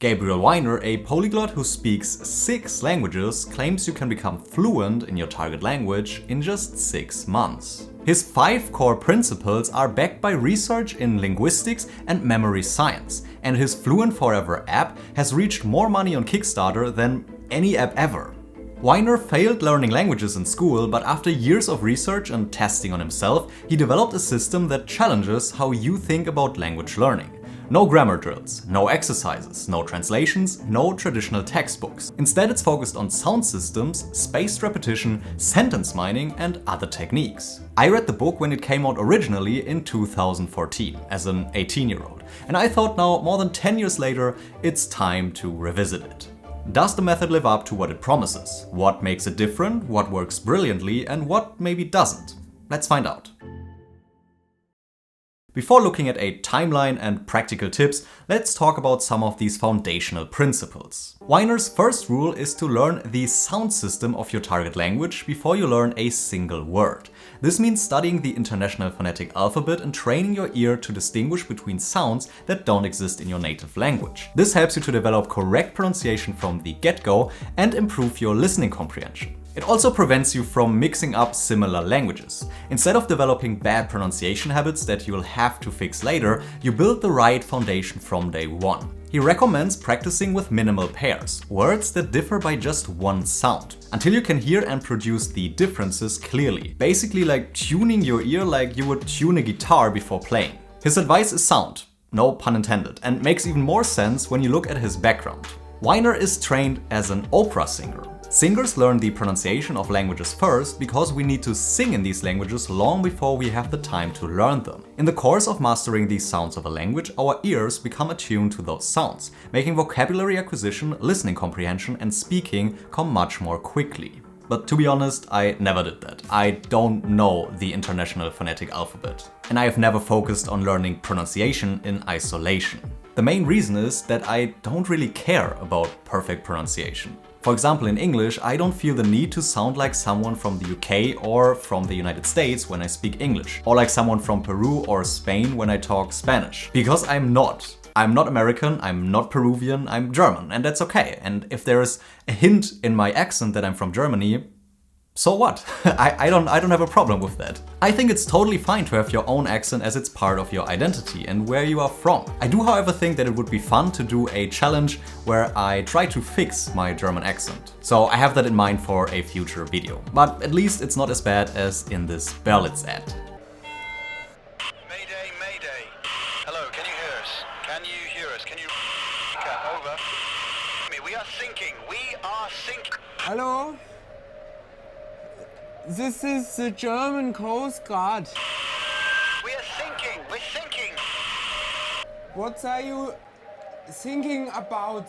Gabriel Wyner, a polyglot who speaks 6 languages, claims you can become fluent in your target language in just 6 months. His 5 core principles are backed by research in linguistics and memory science, and his Fluent Forever app has reached more money on Kickstarter than any app ever. Wyner failed learning languages in school, but after years of research and testing on himself, he developed a system that challenges how you think about language learning. No grammar drills, no exercises, no translations, no traditional textbooks. Instead, it's focused on sound systems, spaced repetition, sentence mining, and other techniques. I read the book when it came out originally in 2014 as an 18-year-old, and I thought now, more than 10 years later, it's time to revisit it. Does the method live up to what it promises? What makes it different? What works brilliantly? And what maybe doesn't? Let's find out. Before looking at a timeline and practical tips, let's talk about some of these foundational principles. Wyner's first rule is to learn the sound system of your target language before you learn a single word. This means studying the International Phonetic Alphabet and training your ear to distinguish between sounds that don't exist in your native language. This helps you to develop correct pronunciation from the get-go and improve your listening comprehension. It also prevents you from mixing up similar languages. Instead of developing bad pronunciation habits that you'll have to fix later, you build the right foundation from day one. He recommends practicing with minimal pairs, words that differ by just one sound, until you can hear and produce the differences clearly. Basically like tuning your ear like you would tune a guitar before playing. His advice is sound, no pun intended, and makes even more sense when you look at his background. Wyner is trained as an opera singer. Singers learn the pronunciation of languages first because we need to sing in these languages long before we have the time to learn them. In the course of mastering these sounds of a language, our ears become attuned to those sounds, making vocabulary acquisition, listening comprehension, and speaking come much more quickly. But to be honest, I never did that. I don't know the International Phonetic Alphabet, and I have never focused on learning pronunciation in isolation. The main reason is that I don't really care about perfect pronunciation. For example, in English, I don't feel the need to sound like someone from the UK or from the United States when I speak English, or like someone from Peru or Spain when I talk Spanish. Because I'm not. I'm not American, I'm not Peruvian, I'm German, and that's okay. And if there is a hint in my accent that I'm from Germany, so what? I don't have a problem with that. I think it's totally fine to have your own accent as it's part of your identity and where you are from. I do, however, think that it would be fun to do a challenge where I try to fix my German accent. So I have that in mind for a future video. But at least it's not as bad as in this Berlitz ad. Mayday, mayday. Hello, can you hear us? Can you hear us? Can you... Over. We are sinking. We are sinking. Hello? This is the German Coast Guard. We are sinking. We're sinking. What are you thinking about?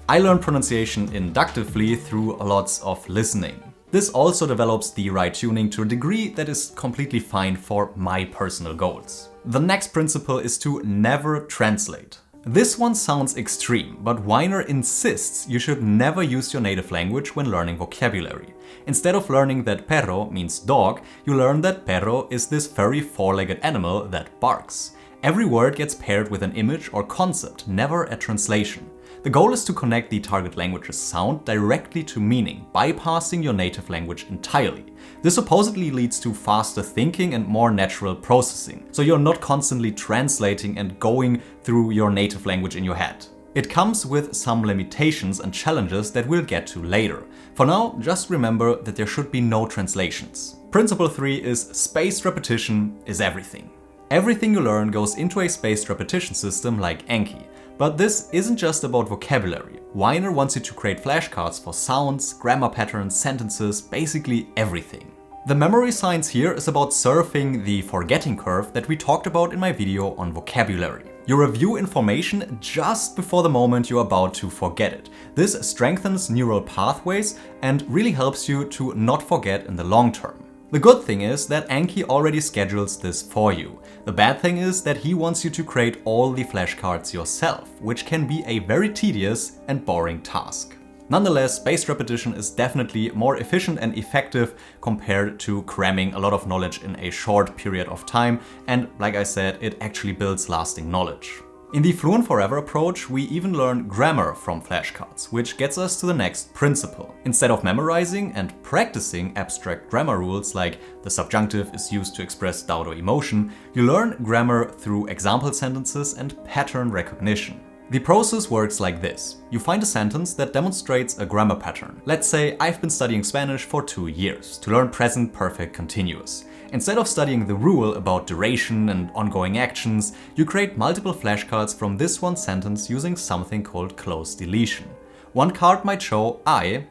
I learned pronunciation inductively through lots of listening. This also develops the right tuning to a degree that is completely fine for my personal goals. The next principle is to never translate. This one sounds extreme, but Wyner insists you should never use your native language when learning vocabulary. Instead of learning that perro means dog, you learn that perro is this furry 4-legged animal that barks. Every word gets paired with an image or concept, never a translation. The goal is to connect the target language's sound directly to meaning, bypassing your native language entirely. This supposedly leads to faster thinking and more natural processing, so you're not constantly translating and going through your native language in your head. It comes with some limitations and challenges that we'll get to later. For now, just remember that there should be no translations. Principle 3 is spaced repetition is everything. Everything you learn goes into a spaced repetition system like Anki. But this isn't just about vocabulary. Wyner wants you to create flashcards for sounds, grammar patterns, sentences, basically everything. The memory science here is about surfing the forgetting curve that we talked about in my video on vocabulary. You review information just before the moment you're about to forget it. This strengthens neural pathways and really helps you to not forget in the long term. The good thing is that Anki already schedules this for you. The bad thing is that he wants you to create all the flashcards yourself, which can be a very tedious and boring task. Nonetheless, spaced repetition is definitely more efficient and effective compared to cramming a lot of knowledge in a short period of time, and like I said, it actually builds lasting knowledge. In the Fluent Forever approach, we even learn grammar from flashcards, which gets us to the next principle. Instead of memorizing and practicing abstract grammar rules like the subjunctive is used to express doubt or emotion, you learn grammar through example sentences and pattern recognition. The process works like this. You find a sentence that demonstrates a grammar pattern. Let's say I've been studying Spanish for 2 years to learn present perfect continuous. Instead of studying the rule about duration and ongoing actions, you create multiple flashcards from this one sentence using something called close deletion. One card might show I, ...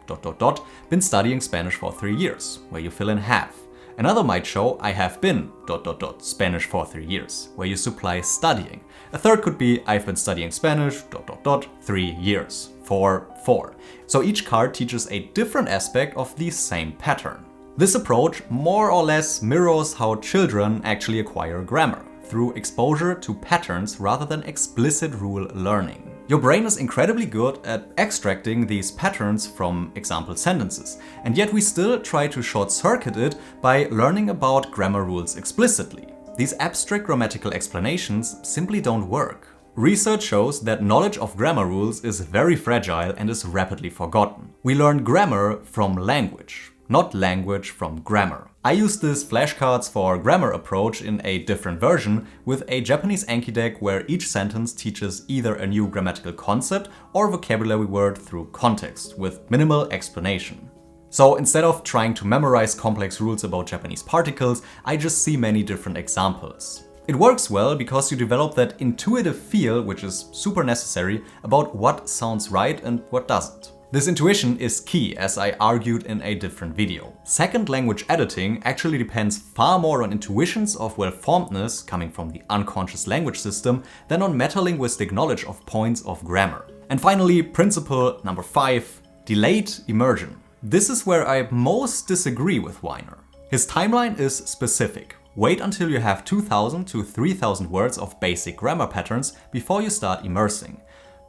been studying Spanish for 3 years, where you fill in half. Another might show I have been ... Spanish for 3 years, where you supply studying. A third could be I've been studying Spanish ... 3 years, for 4. So each card teaches a different aspect of the same pattern. This approach more or less mirrors how children actually acquire grammar, through exposure to patterns rather than explicit rule learning. Your brain is incredibly good at extracting these patterns from example sentences, and yet we still try to short-circuit it by learning about grammar rules explicitly. These abstract grammatical explanations simply don't work. Research shows that knowledge of grammar rules is very fragile and is rapidly forgotten. We learn grammar from language, not language from grammar. I use this flashcards for grammar approach in a different version with a Japanese Anki deck where each sentence teaches either a new grammatical concept or vocabulary word through context with minimal explanation. So instead of trying to memorize complex rules about Japanese particles, I just see many different examples. It works well because you develop that intuitive feel, which is super necessary, about what sounds right and what doesn't. This intuition is key, as I argued in a different video. Second language editing actually depends far more on intuitions of well-formedness coming from the unconscious language system than on metalinguistic knowledge of points of grammar. And finally, principle number 5, delayed immersion. This is where I most disagree with Wyner. His timeline is specific. Wait until you have 2,000 to 3,000 words of basic grammar patterns before you start immersing.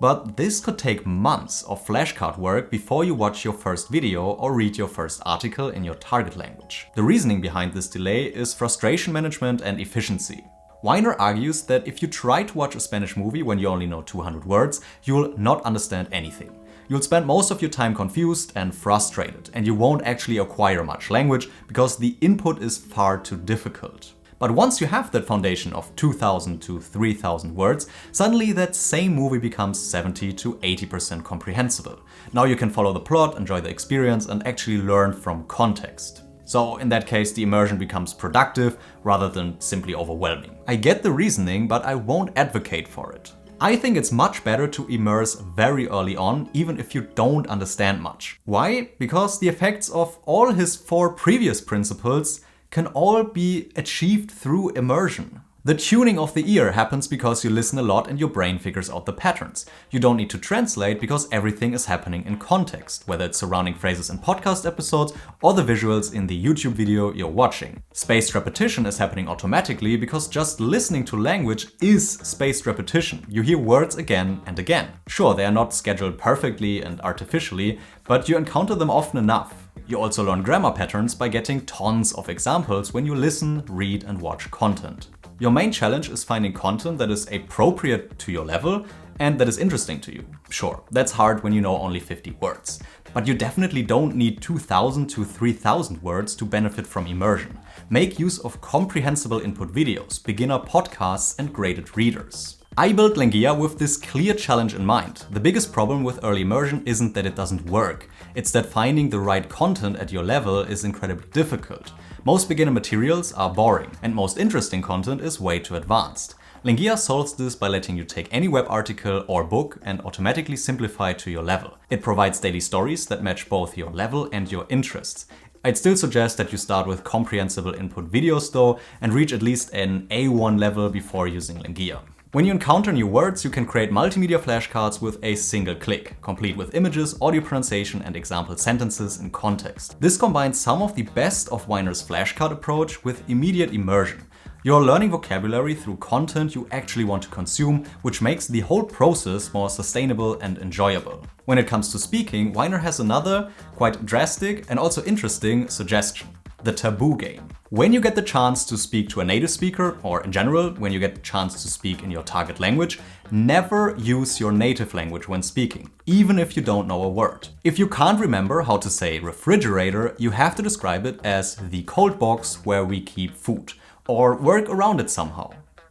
But this could take months of flashcard work before you watch your first video or read your first article in your target language. The reasoning behind this delay is frustration management and efficiency. Wyner argues that if you try to watch a Spanish movie when you only know 200 words, you'll not understand anything. You'll spend most of your time confused and frustrated, and you won't actually acquire much language because the input is far too difficult. But once you have that foundation of 2,000 to 3,000 words, suddenly that same movie becomes 70 to 80% comprehensible. Now you can follow the plot, enjoy the experience, and actually learn from context. So in that case, the immersion becomes productive rather than simply overwhelming. I get the reasoning, but I won't advocate for it. I think it's much better to immerse very early on, even if you don't understand much. Why? Because the effects of all his 4 previous principles can all be achieved through immersion. The tuning of the ear happens because you listen a lot and your brain figures out the patterns. You don't need to translate because everything is happening in context, whether it's surrounding phrases in podcast episodes or the visuals in the YouTube video you're watching. Spaced repetition is happening automatically because just listening to language is spaced repetition. You hear words again and again. Sure, they are not scheduled perfectly and artificially, but you encounter them often enough. You also learn grammar patterns by getting tons of examples when you listen, read, and watch content. Your main challenge is finding content that is appropriate to your level and that is interesting to you. Sure, that's hard when you know only 50 words. But you definitely don't need 2,000 to 3,000 words to benefit from immersion. Make use of comprehensible input videos, beginner podcasts, and graded readers. I built Lengia with this clear challenge in mind. The biggest problem with early immersion isn't that it doesn't work. It's that finding the right content at your level is incredibly difficult. Most beginner materials are boring, and most interesting content is way too advanced. Lengia solves this by letting you take any web article or book and automatically simplify it to your level. It provides daily stories that match both your level and your interests. I'd still suggest that you start with comprehensible input videos though, and reach at least an A1 level before using Lengia. When you encounter new words, you can create multimedia flashcards with a single click, complete with images, audio pronunciation, and example sentences in context. This combines some of the best of Wyner's flashcard approach with immediate immersion. You're learning vocabulary through content you actually want to consume, which makes the whole process more sustainable and enjoyable. When it comes to speaking, Wyner has another, quite drastic and also interesting suggestion: the taboo game. When you get the chance to speak to a native speaker, or in general, when you get the chance to speak in your target language, never use your native language when speaking, even if you don't know a word. If you can't remember how to say refrigerator, you have to describe it as the cold box where we keep food, or work around it somehow.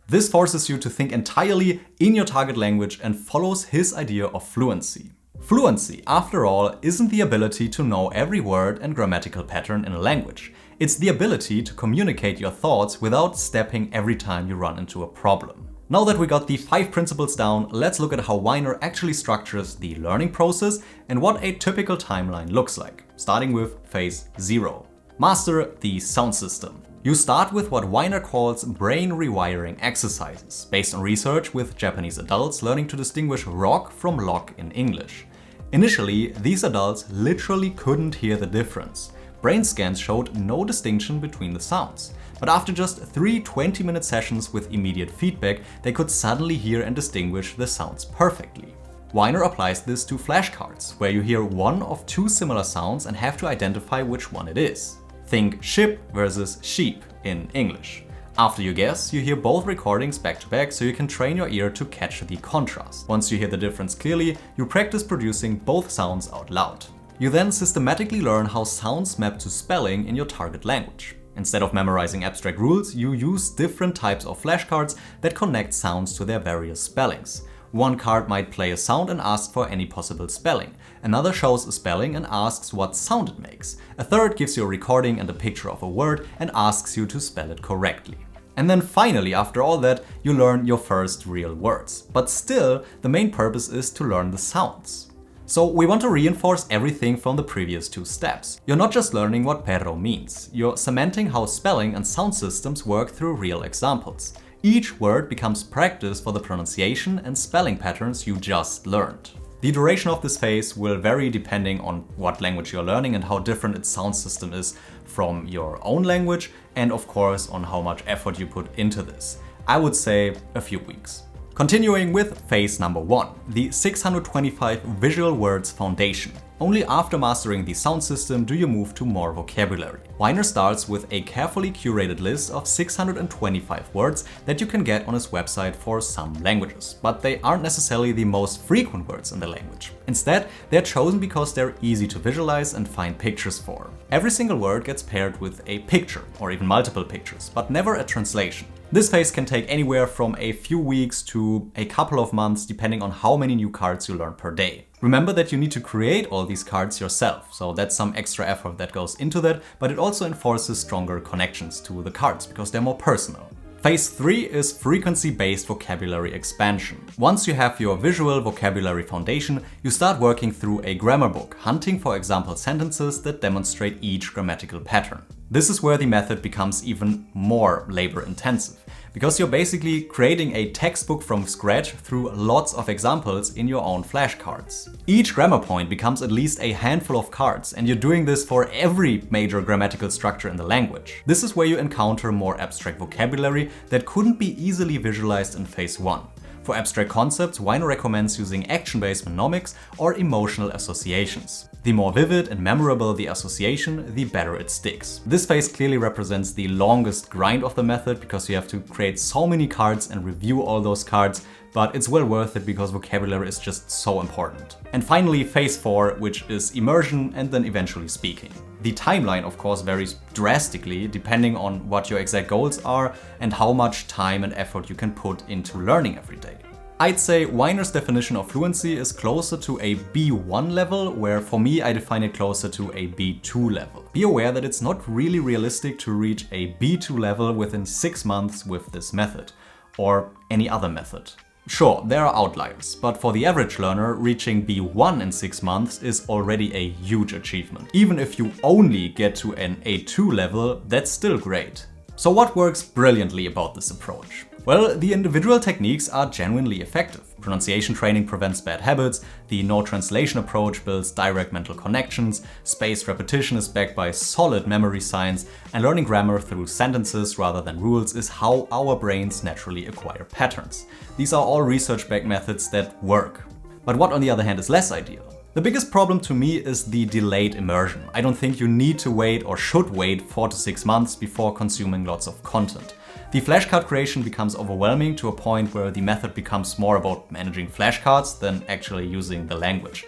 This forces you to think entirely in your target language and follows his idea of fluency. Fluency, after all, isn't the ability to know every word and grammatical pattern in a language. It's the ability to communicate your thoughts without stepping every time you run into a problem. Now that we got the 5 principles down, let's look at how Wyner actually structures the learning process and what a typical timeline looks like, starting with phase 0. Master the sound system. You start with what Wyner calls brain rewiring exercises, based on research with Japanese adults learning to distinguish rock from lock in English. Initially, these adults literally couldn't hear the difference. Brain scans showed no distinction between the sounds. But after just 3 20-minute sessions with immediate feedback, they could suddenly hear and distinguish the sounds perfectly. Wyner applies this to flashcards, where you hear one of 2 similar sounds and have to identify which one it is. Think ship versus sheep in English. After you guess, you hear both recordings back to back so you can train your ear to catch the contrast. Once you hear the difference clearly, you practice producing both sounds out loud. You then systematically learn how sounds map to spelling in your target language. Instead of memorizing abstract rules, you use different types of flashcards that connect sounds to their various spellings. One card might play a sound and ask for any possible spelling. Another shows a spelling and asks what sound it makes. A third gives you a recording and a picture of a word and asks you to spell it correctly. And then finally, after all that, you learn your first real words. But still, the main purpose is to learn the sounds. So we want to reinforce everything from the previous 2 steps. You're not just learning what perro means, you're cementing how spelling and sound systems work through real examples. Each word becomes practice for the pronunciation and spelling patterns you just learned. The duration of this phase will vary depending on what language you're learning and how different its sound system is from your own language, and of course on how much effort you put into this. I would say a few weeks. Continuing with phase number 1, the 625 visual words foundation. Only after mastering the sound system do you move to more vocabulary. Wyner starts with a carefully curated list of 625 words that you can get on his website for some languages, but they aren't necessarily the most frequent words in the language. Instead, they're chosen because they're easy to visualize and find pictures for. Every single word gets paired with a picture, or even multiple pictures, but never a translation. This phase can take anywhere from a few weeks to a couple of months, depending on how many new cards you learn per day. Remember that you need to create all these cards yourself, so that's some extra effort that goes into that, but it also enforces stronger connections to the cards because they're more personal. Phase 3 is frequency-based vocabulary expansion. Once you have your visual vocabulary foundation, you start working through a grammar book, hunting for example sentences that demonstrate each grammatical pattern. This is where the method becomes even more labor-intensive, because you're basically creating a textbook from scratch through lots of examples in your own flashcards. Each grammar point becomes at least a handful of cards, and you're doing this for every major grammatical structure in the language. This is where you encounter more abstract vocabulary that couldn't be easily visualized in phase 1. For abstract concepts, Wyner recommends using action-based mnemonics or emotional associations. The more vivid and memorable the association, the better it sticks. This phase clearly represents the longest grind of the method because you have to create so many cards and review all those cards, but it's well worth it because vocabulary is just so important. And finally, phase 4, which is immersion and then eventually speaking. The timeline, of course, varies drastically depending on what your exact goals are and how much time and effort you can put into learning every day. I'd say Wyner's definition of fluency is closer to a B1 level, where for me I define it closer to a B2 level. Be aware that it's not really realistic to reach a B2 level within 6 months with this method, or any other method. Sure, there are outliers, but for the average learner, reaching B1 in 6 months is already a huge achievement. Even if you only get to an A2 level, that's still great. So what works brilliantly about this approach? Well, the individual techniques are genuinely effective. Pronunciation training prevents bad habits, the no translation approach builds direct mental connections, spaced repetition is backed by solid memory science, and learning grammar through sentences rather than rules is how our brains naturally acquire patterns. These are all research-backed methods that work. But what, on the other hand, is less ideal? The biggest problem to me is the delayed immersion. I don't think you need to wait or should wait 4 to 6 months before consuming lots of content. The flashcard creation becomes overwhelming to a point where the method becomes more about managing flashcards than actually using the language.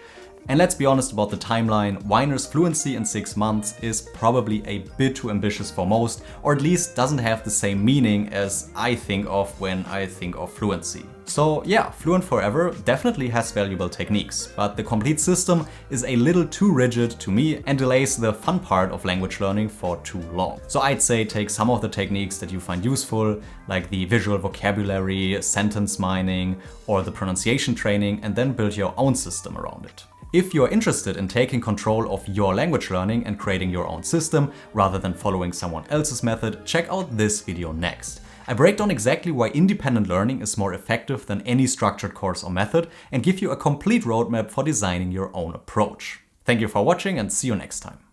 And let's be honest about the timeline, Wyner's fluency in 6 months is probably a bit too ambitious for most, or at least doesn't have the same meaning as I think of when I think of fluency. So yeah, Fluent Forever definitely has valuable techniques, but the complete system is a little too rigid to me and delays the fun part of language learning for too long. So I'd say take some of the techniques that you find useful, like the visual vocabulary, sentence mining, or the pronunciation training, and then build your own system around it. If you're interested in taking control of your language learning and creating your own system rather than following someone else's method, check out this video next. I break down exactly why independent learning is more effective than any structured course or method and give you a complete roadmap for designing your own approach. Thank you for watching and see you next time.